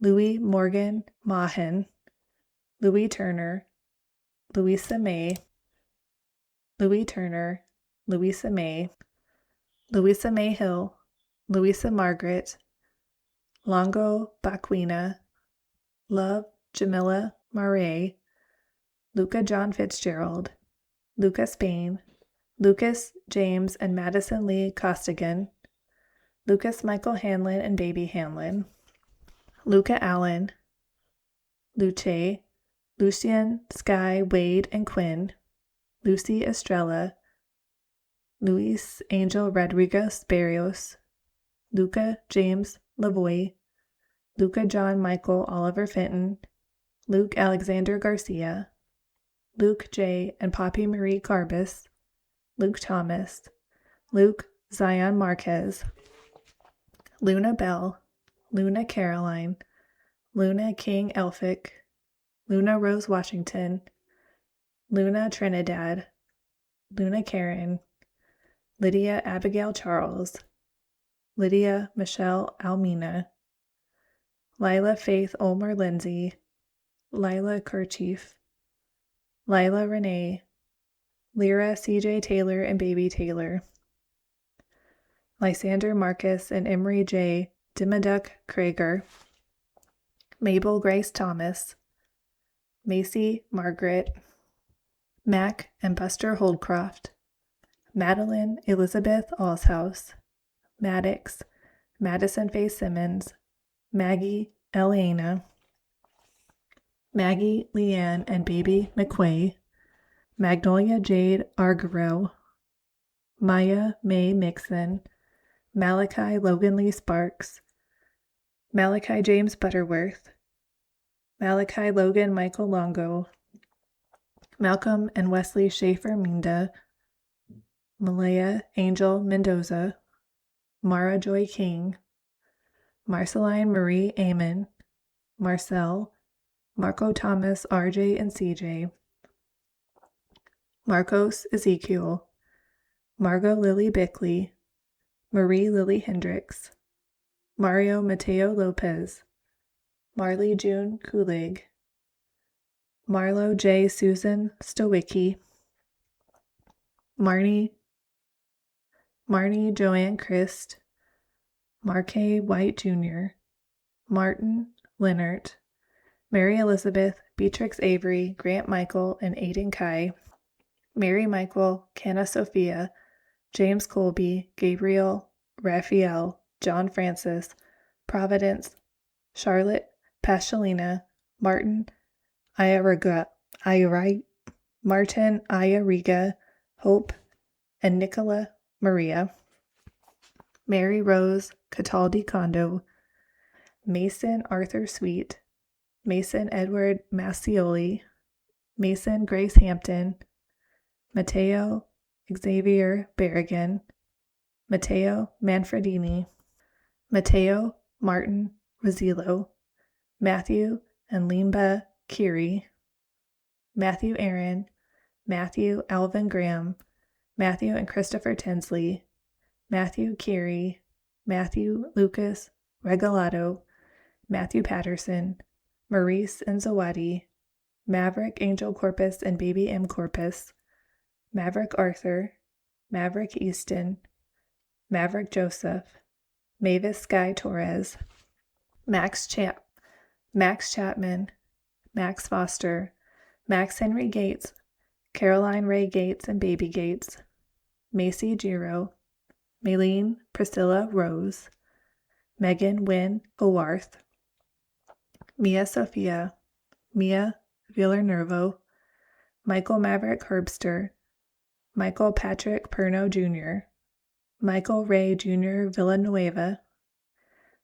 Louis Morgan Mahan, Louis Turner, Louisa May, Louis Turner, Louisa May Hill, Louisa Margaret, Longo Baquina, Love Jamila Marais, Luca John Fitzgerald, Luca Spain, Lucas James and Madison Lee Costigan, Lucas Michael Hanlon and Baby Hanlon, Luca Allen, Luce, Lucian Sky Wade and Quinn, Lucy Estrella, Luis Angel Rodriguez Barrios, Luca James Lavoie, Luca John Michael Oliver Fenton, Luke Alexander Garcia, Luke J. and Poppy Marie Carbis, Luke Thomas, Luke Zion Marquez, Luna Bell, Luna Caroline, Luna King Elphick, Luna Rose Washington, Luna Trinidad, Luna Karen, Lydia Abigail Charles, Lydia Michelle Almina, Lila Faith Ulmer Lindsay, Lila Kerchief, Lila Renee, Lyra CJ Taylor and Baby Taylor, Lysander Marcus and Emery J. Dimmaduk Krager, Mabel Grace Thomas, Macy Margaret, Mac and Buster Holdcroft, Madeline Elizabeth Allshouse, Maddox, Madison Faye Simmons, Maggie Elena, Maggie Leanne and Baby McQuay, Magnolia Jade Argiro, Maya May Mixon, Malachi Logan Lee Sparks, Malachi James Butterworth, Malachi Logan Michael Longo, Malcolm and Wesley Schaefer Minda, Malaya Angel Mendoza, Mara Joy King, Marceline Marie Amon, Marcel, Marco Thomas RJ and CJ, Marcos Ezekiel, Margot Lily Bickley, Marie Lily Hendricks, Mario Mateo Lopez, Marley June Kulig, Marlo J. Susan Stowicki, Marnie Joanne Christ, Marque White Jr., Martin Leonard, Mary Elizabeth, Beatrix Avery, Grant Michael, and Aiden Kai, Mary Michael, Canna Sophia, James Colby, Gabriel, Raphael, John Francis, Providence, Charlotte, Pascalina, Martin, Martin, Ayariga, Hope, and Nicola Maria, Mary Rose Cataldi Condo, Mason Arthur Sweet, Mason Edward Massioli, Mason Grace Hampton, Matteo Xavier Berrigan, Matteo Manfredini, Matteo Martin Rosillo, Matthew and Limba Kiri, Matthew Aaron, Matthew Alvin Graham, Matthew and Christopher Tinsley, Matthew Kiri, Matthew Lucas Regalado, Matthew Patterson, Maurice and Zawadi, Maverick Angel Corpus and Baby M Corpus, Maverick Arthur, Maverick Easton, Maverick Joseph, Mavis Sky Torres, Max Chapman, Max Foster, Max Henry Gates, Caroline Ray Gates and Baby Gates, Macy Giro, Maylene Priscilla Rose, Megan Wynn Haworth, Mia Sophia, Mia Villarnervo, Michael Maverick Herbster, Michael Patrick Perno Jr., Michael Ray Jr. Villanueva,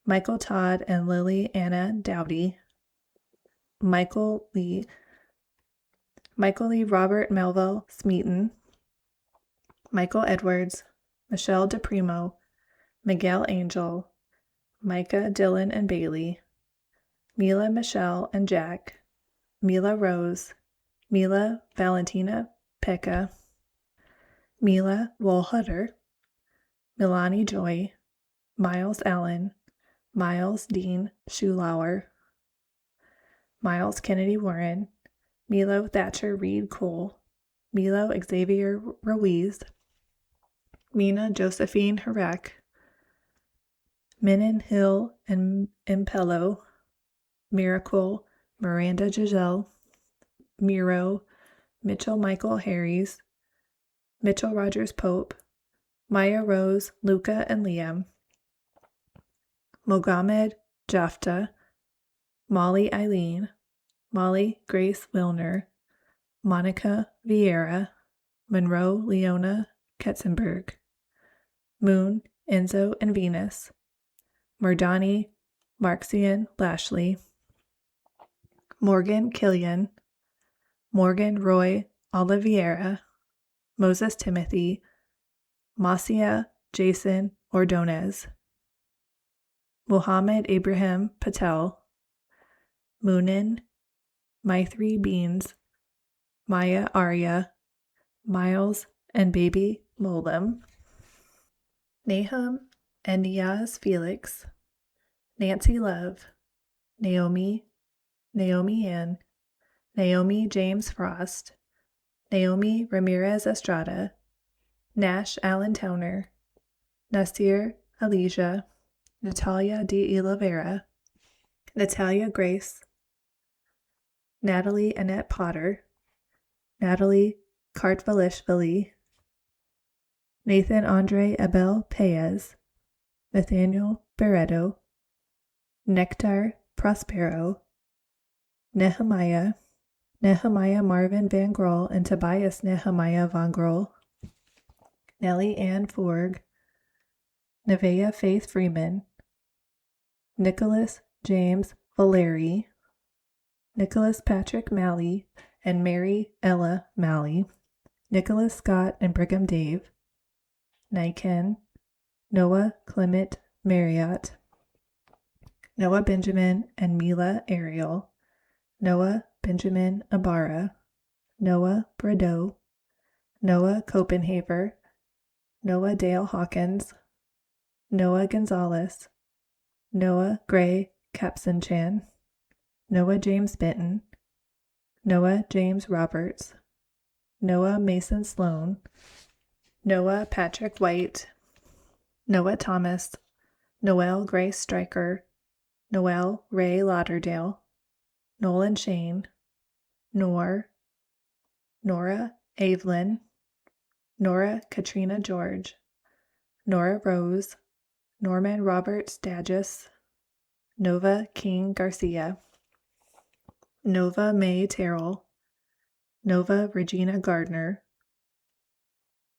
Michael Todd and Lily Anna Dowdy, Michael Lee Robert Melville Smeaton, Michael Edwards, Michelle DePrimo, Miguel Angel, Micah Dylan and Bailey, Mila Michelle and Jack, Mila Rose, Mila Valentina Pekka, Mila Wolhutter, Milani Joy, Miles Allen, Miles Dean Schulauer, Miles Kennedy Warren, Milo Thatcher Reed Cole, Milo Xavier Ruiz, Mina Josephine Harek, Minin Hill and Impello, Miracle Miranda Giselle, Miro, Mitchell Michael Harries, Mitchell Rogers Pope, Maya Rose, Luca and Liam, Mohamed Jafta, Molly Eileen, Molly Grace Wilner, Monica Vieira, Monroe Leona Ketzenberg, Moon, Enzo and Venus, Murdani, Marxian Lashley, Morgan Killian, Morgan Roy Oliveira, Moses Timothy, Masia Jason Ordonez, Muhammad Abraham Patel, Moonin, Maithri Beans, Maya Arya, Miles and Baby Molim, Nahum and Niaz Felix, Nancy Love, Naomi Ann, Naomi James Frost, Naomi Ramirez Estrada, Nash Allen Towner, Nasir Alicia, Natalia de Oliveira, Natalia Grace, Natalie Annette Potter, Natalie Kartvalishvili, Nathan Andre Abel Paez, Nathaniel Barreto, Nectar Prospero, Nehemiah, Nehemiah Marvin Van Groll and Tobias Nehemiah Van Groll, Nellie Ann Forg, Nevaeh Faith Freeman, Nicholas James Valeri, Nicholas Patrick Malley and Mary Ella Malley, Nicholas Scott and Brigham Dave, Niken, Noah Clement Marriott, Noah Benjamin and Mila Ariel, Noah Benjamin Ibarra, Noah Bradeau, Noah Copenhaver, Noah Dale Hawkins, Noah Gonzalez, Noah Gray Capson-Chan, Noah James Benton, Noah James Roberts, Noah Mason Sloan, Noah Patrick White, Noah Thomas, Noel Grace Stryker, Noel Ray Lauderdale, Nolan Shane, Nora Evelyn, Nora Katrina George, Nora Rose, Norman Robert Stagis, Nova King Garcia, Nova May Terrell, Nova Regina Gardner,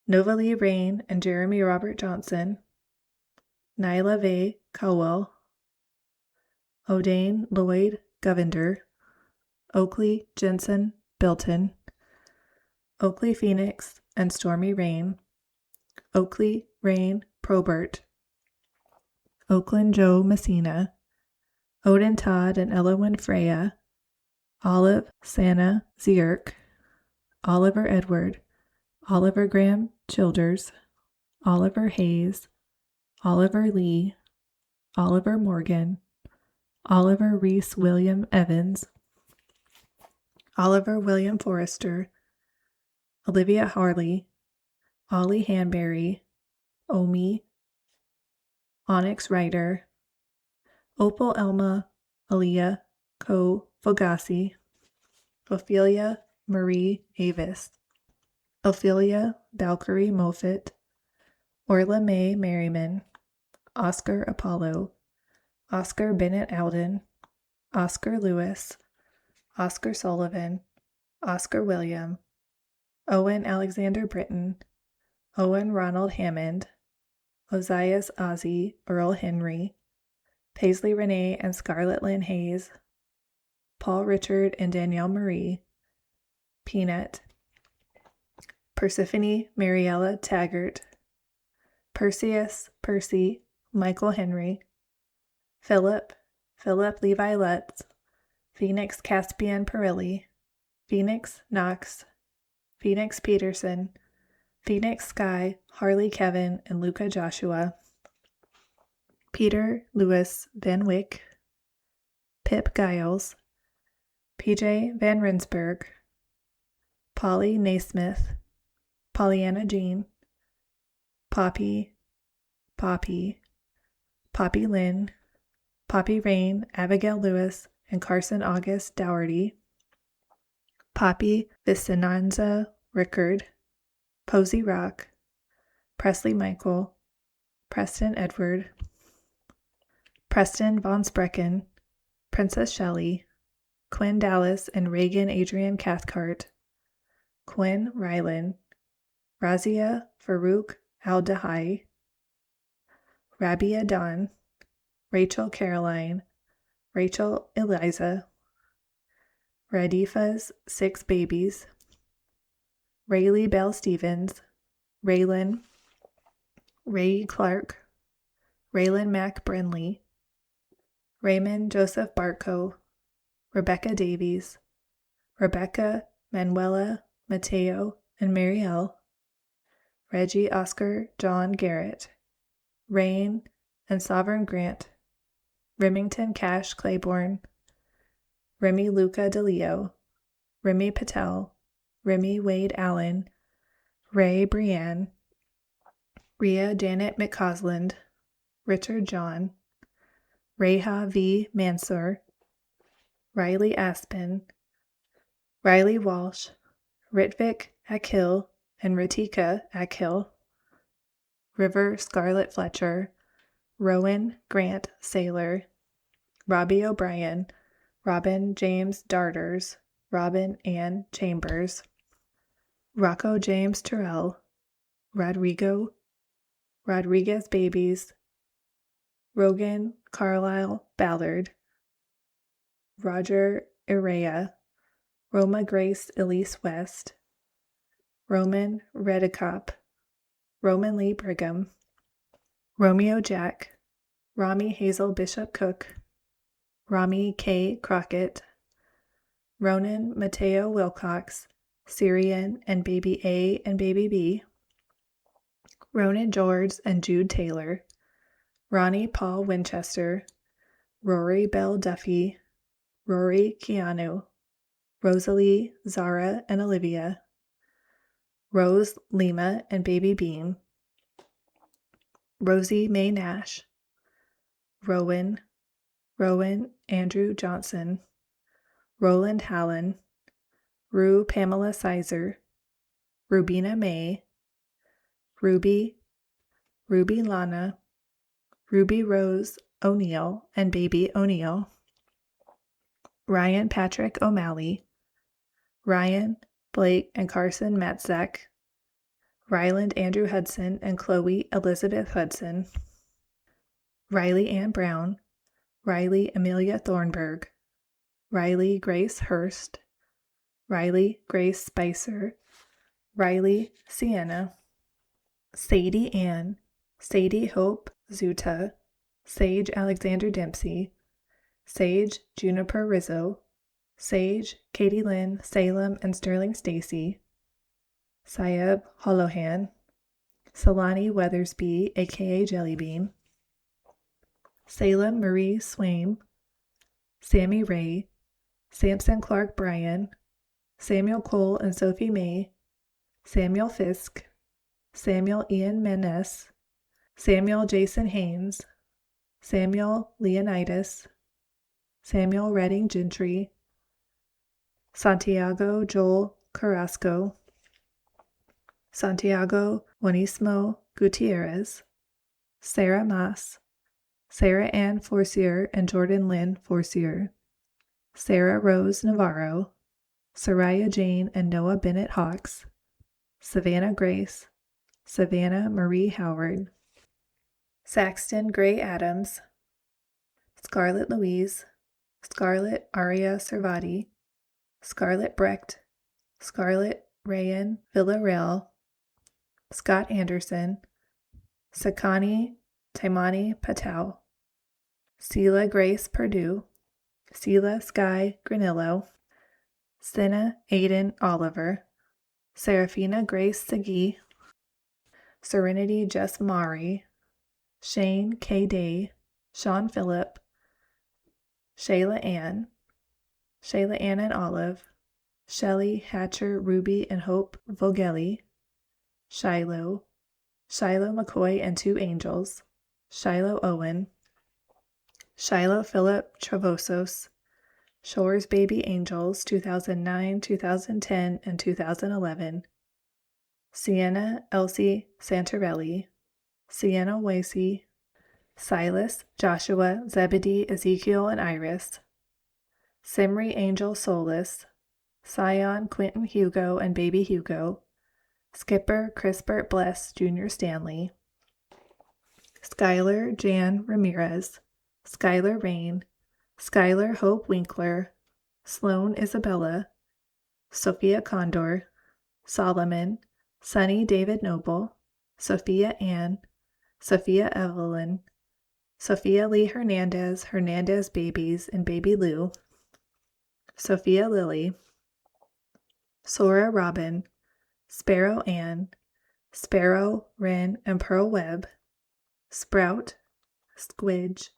Nova Lee Rain and Jeremy Robert Johnson, Nyla Vay Cowell, O'Dane Lloyd Govender, Oakley Jensen Bilton, Oakley Phoenix and Stormy Rain, Oakley Rain Probert, Oakland Joe Messina, Odin Todd and Elowyn Freya, Olive Santa Zierk, Oliver Edward, Oliver Graham Childers, Oliver Hayes, Oliver Lee, Oliver Morgan, Oliver Reese William Evans, Oliver William Forrester, Olivia Harley, Ollie Hanbury, Omi, Onyx Ryder, Opal Elma, Aaliyah Co. Fogassi, Ophelia Marie Avis, Ophelia Valkyrie Moffett, Orla Mae Merriman, Oscar Apollo, Oscar Bennett Alden, Oscar Lewis, Oscar Sullivan, Oscar William, Owen Alexander Britton, Owen Ronald Hammond, Ozias Ozzie Earl Henry, Paisley Renee and Scarlett Lynn Hayes, Paul Richard and Danielle Marie, Peanut, Persephone Mariella Taggart, Perseus Percy Michael Henry, Philip Levi Lutz, Phoenix Caspian Perilli, Phoenix Knox, Phoenix Peterson, Phoenix Sky, Harley Kevin, and Luca Joshua, Peter Lewis Van Wyck, Pip Giles, PJ Van Rensburg, Polly Naismith, Pollyanna Jean, Poppy Lynn, Poppy Rain, Abigail Lewis, and Carson August Dougherty, Poppy Vicinanza Rickard, Posey Rock, Presley Michael, Preston Edward, Preston Von Sprecken, Princess Shelley, Quinn Dallas and Reagan Adrian Cathcart, Quinn Rylan, Razia Farouk Al-Dahai, Rabia Dawn, Rachel Caroline, Rachel Eliza, Radifa's 6 babies, Rayleigh Bell Stevens, Raylan, Ray Clark, Raylan Mack Brinley, Raymond Joseph Barco, Rebecca Davies, Rebecca Manuela Mateo and Marielle, Reggie Oscar John Garrett, Rain and Sovereign Grant, Remington Cash Claiborne, Remy Luca DeLeo, Remy Patel, Remy Wade Allen, Ray Brienne, Rhea Janet McCausland, Richard John, Reha V. Mansour, Riley Aspen, Riley Walsh, Ritvik Akhil and Ritika Akhil, River Scarlett Fletcher, Rowan Grant Saylor, Robbie O'Brien, Robin James Darters, Robin Ann Chambers, Rocco James Terrell, Rodriguez Babies, Rogan Carlisle Ballard, Roger Irea, Roma Grace Elise West, Roman Redicop, Roman Lee Brigham, Romeo Jack, Rami Hazel Bishop Cook, Rami K. Crockett, Ronan Mateo Wilcox, Syrian and Baby A and Baby B, Ronan George and Jude Taylor, Ronnie Paul Winchester, Rory Bell Duffy, Rory Keanu, Rosalie, Zara and Olivia, Rose Lima and Baby Bean, Rosie Mae Nash, Rowan Andrew Johnson, Roland Hallen, Rue Pamela Sizer, Rubina May, Ruby Lana, Ruby Rose O'Neill and Baby O'Neill, Ryan Patrick O'Malley, Ryan Blake and Carson Matzak, Ryland Andrew Hudson and Chloe Elizabeth Hudson, Riley Ann Brown, Riley Amelia Thornburg, Riley Grace Hurst, Riley Grace Spicer, Riley Sienna, Sadie Ann, Sadie Hope Zuta, Sage Alexander Dempsey, Sage Juniper Rizzo, Sage Katie Lynn Salem and Sterling Stacy, Sayeb Holohan, Salani Weathersby, aka Jellybean, Salem Marie Swaim, Sammy Ray, Samson Clark Bryan, Samuel Cole and Sophie May, Samuel Fisk, Samuel Ian Menes, Samuel Jason Haynes, Samuel Leonidas, Samuel Redding Gentry, Santiago Joel Carrasco, Santiago Juanismo Gutierrez, Sarah Maas, Sarah Ann Forcier and Jordan Lynn Forcier, Sarah Rose Navarro, Soraya Jane and Noah Bennett Hawks, Savannah Grace, Savannah Marie Howard, Saxton Gray Adams, Scarlett Louise, Scarlett Aria Servati, Scarlett Brecht, Scarlett Rayan Villarreal, Scott Anderson, Sakani Taimani Patel, Sela Grace Perdue, Sela Sky Granillo, Senna Aiden Oliver, Serafina Grace Sagi, Serenity Jess Mari, Shane K. Day, Sean Phillip, Shayla Ann and Olive, Shelley Hatcher Ruby and Hope Vogeli, Shiloh McCoy and Two Angels, Shiloh Owen, Shiloh Philip Travosos, Shore's Baby Angels 2009, 2010, and 2011, Sienna Elsie Santarelli, Sienna Wasey, Silas Joshua Zebedee Ezekiel and Iris, Simri Angel Solis, Sion Quentin Hugo and Baby Hugo, Skipper Crispert Bless Jr. Stanley, Skylar Jan Ramirez, Skylar Rain, Skylar Hope Winkler, Sloan Isabella, Sophia Condor, Solomon, Sunny David Noble, Sophia Ann, Sophia Evelyn, Sophia Lee Hernandez Babies and Baby Lou, Sophia Lily, Sora Robin, Sparrow Ann, Sparrow, Wren, and Pearl Webb, Sprout, Squidge,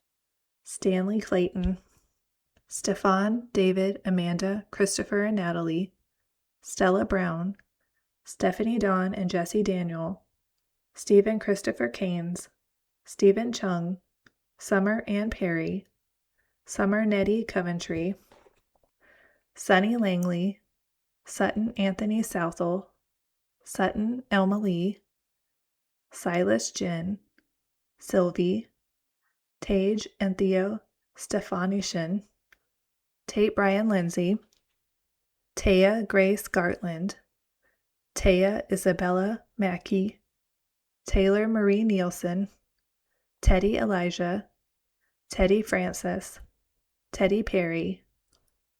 Stanley Clayton, Stefan, David, Amanda, Christopher, and Natalie, Stella Brown, Stephanie Dawn and Jesse Daniel, Stephen Christopher Keynes, Stephen Chung, Summer Ann Perry, Summer Nettie Coventry, Sunny Langley, Sutton Anthony Southall, Sutton Elma Lee, Silas Jen, Sylvie, Tage and Theo Stefanishin, Tate Brian Lindsay, Taya Grace Gartland, Taya Isabella Mackey, Taylor Marie Nielsen, Teddy Elijah, Teddy Francis, Teddy Perry,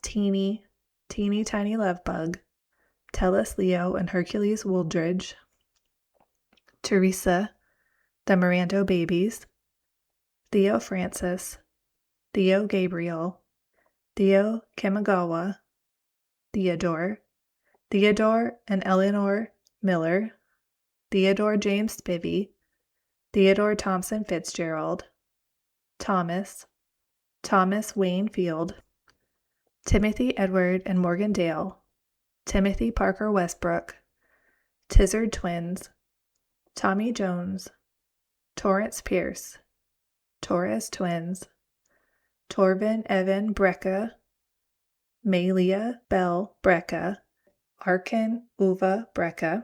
Teeny Tiny Lovebug, Tellus Leo and Hercules Wooldridge, Teresa, the Mirando Babies, Theo Francis, Theo Gabriel, Theo Kamigawa, Theodore and Eleanor Miller, Theodore James Spivey, Theodore Thompson Fitzgerald, Thomas Wayne Field, Timothy Edward and Morgan Dale, Timothy Parker Westbrook, Tizard Twins, Tommy Jones, Torrance Pierce, Torres Twins, Torvin Evan Brecka, Malia Bell Brecka, Arkin Uva Brecka,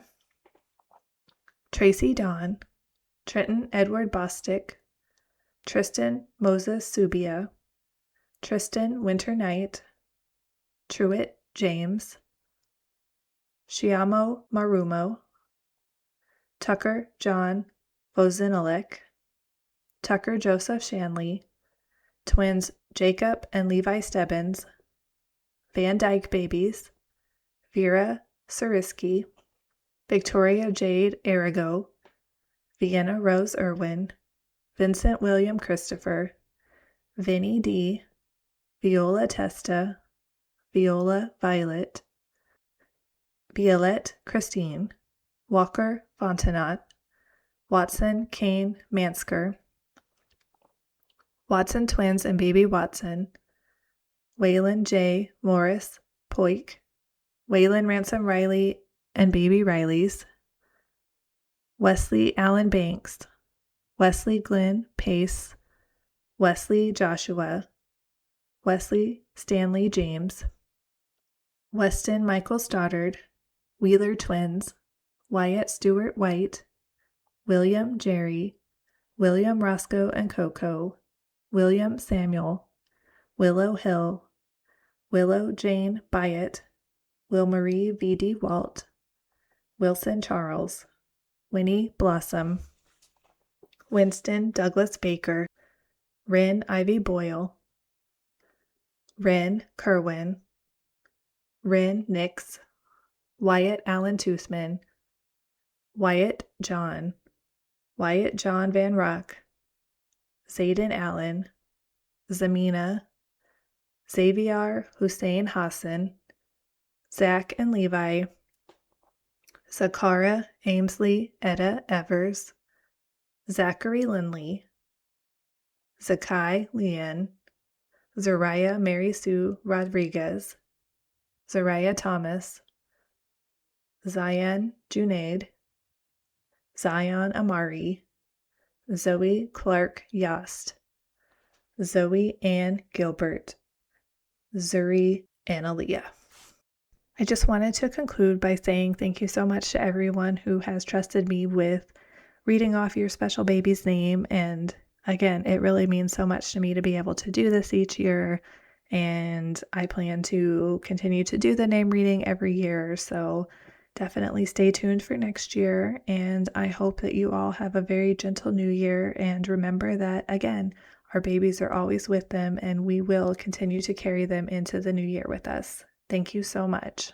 Tracy Dawn, Trenton Edward Bostick, Tristan Moses Subia, Tristan Winter Knight, Truitt James, Shiamo Marumo, Tucker John Vozinalek, Tucker Joseph Shanley, twins Jacob and Levi Stebbins, Van Dyke Babies, Vera Suriski, Victoria Jade Arago, Vienna Rose Irwin, Vincent William Christopher, Vinnie D, Viola Testa, Viola Violet, Violette Christine, Walker Fontenot, Watson Kane Mansker, Watson Twins and Baby Watson, Waylon J. Morris Poik, Waylon Ransom Riley and Baby Rileys, Wesley Allen Banks, Wesley Glenn Pace, Wesley Joshua, Wesley Stanley James, Weston Michael Stoddard, Wheeler Twins, Wyatt Stewart White, William Jerry, William Roscoe and Coco, William Samuel, Willow Hill, Willow Jane Byatt, Wilmarie V.D. Walt, Wilson Charles, Winnie Blossom, Winston Douglas Baker, Ren Ivy Boyle, Ren Kerwin, Ren Nix, Wyatt Allen Toothman, Wyatt John Van Rock, Zayden Allen, Zamina, Xavier Hussein Hassan, Zach and Levi, Zakara Amesley Etta Evers, Zachary Lindley, Zakai Leanne, Zariah Mary Sue Rodriguez, Zariah Thomas, Zion Junaid, Zion Amari, Zoe Clark Yost, Zoe Ann Gilbert, Zuri Analia. I just wanted to conclude by saying thank you so much to everyone who has trusted me with reading off your special baby's name. And again, it really means so much to me to be able to do this each year. And I plan to continue to do the name reading every year. So definitely stay tuned for next year. And I hope that you all have a very gentle new year. And remember that, again, our babies are always with them, and we will continue to carry them into the new year with us. Thank you so much.